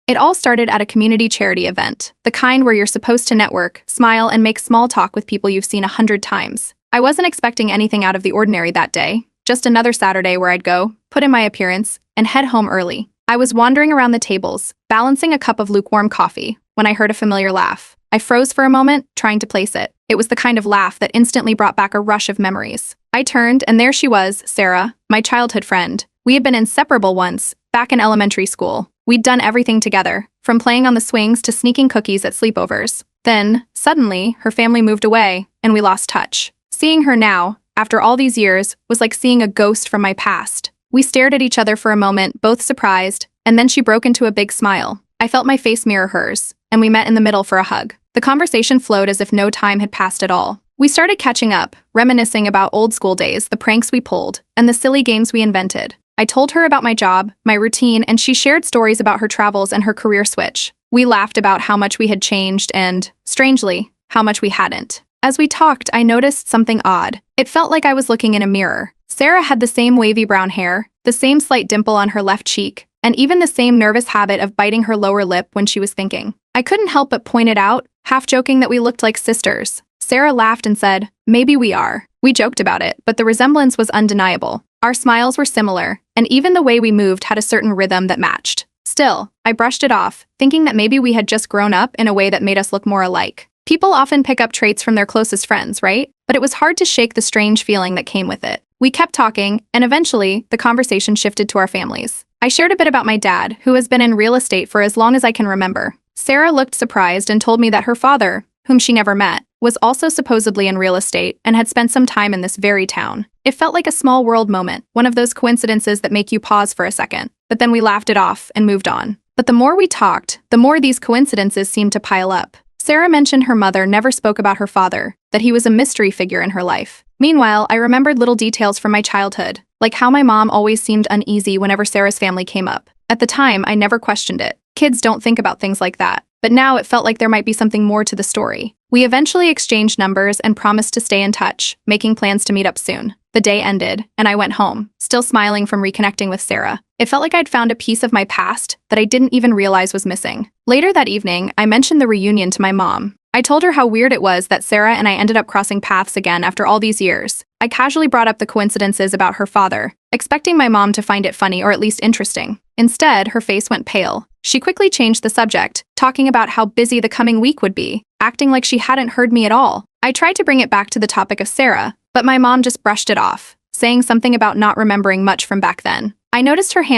It all started at a community charity event, the kind where you're supposed to network, smile, and make small talk with people you've seen 100 times. I wasn't expecting anything out of the ordinary that day, just another Saturday where I'd go, put in my appearance, and head home early. I was wandering around the tables, balancing a cup of lukewarm coffee, when I heard a familiar laugh. I froze for a moment, trying to place it. It was the kind of laugh that instantly brought back a rush of memories. I turned, and there she was, Sarah, my childhood friend. We had been inseparable once, back in elementary school. We'd done everything together, from playing on the swings to sneaking cookies at sleepovers. Then, suddenly, her family moved away, and we lost touch. Seeing her now, after all these years, was like seeing a ghost from my past. We stared at each other for a moment, both surprised, and then she broke into a big smile. I felt my face mirror hers, and we met in the middle for a hug. The conversation flowed as if no time had passed at all. We started catching up, reminiscing about old school days, the pranks we pulled, and the silly games we invented. I told her about my job, my routine, and she shared stories about her travels and her career switch. We laughed about how much we had changed and, strangely, how much we hadn't. As we talked, I noticed something odd. It felt like I was looking in a mirror. Sarah had the same wavy brown hair, the same slight dimple on her left cheek, and even the same nervous habit of biting her lower lip when she was thinking. I couldn't help but point it out, half joking that we looked like sisters. Sarah laughed and said, "Maybe we are." We joked about it, but the resemblance was undeniable. Our smiles were similar, and even the way we moved had a certain rhythm that matched. Still, I brushed it off, thinking that maybe we had just grown up in a way that made us look more alike. People often pick up traits from their closest friends, right? But it was hard to shake the strange feeling that came with it. We kept talking, and eventually, the conversation shifted to our families. I shared a bit about my dad, who has been in real estate for as long as I can remember. Sarah looked surprised and told me that her father, whom she never met, was also supposedly in real estate and had spent some time in this very town. It felt like a small world moment, one of those coincidences that make you pause for a second. But then we laughed it off and moved on. But the more we talked, the more these coincidences seemed to pile up. Sarah mentioned her mother never spoke about her father, that he was a mystery figure in her life. Meanwhile, I remembered little details from my childhood, like how my mom always seemed uneasy whenever Sarah's family came up. At the time, I never questioned it. Kids don't think about things like that. But now it felt like there might be something more to the story. We eventually exchanged numbers and promised to stay in touch, making plans to meet up soon. The day ended, and I went home, still smiling from reconnecting with Sarah. It felt like I'd found a piece of my past that I didn't even realize was missing. Later that evening, I mentioned the reunion to my mom. I told her how weird it was that Sarah and I ended up crossing paths again after all these years. I casually brought up the coincidences about her father, expecting my mom to find it funny or at least interesting. Instead, her face went pale. She quickly changed the subject, talking about how busy the coming week would be, acting like she hadn't heard me at all. I tried to bring it back to the topic of Sarah, but my mom just brushed it off, saying something about not remembering much from back then. I noticed her hands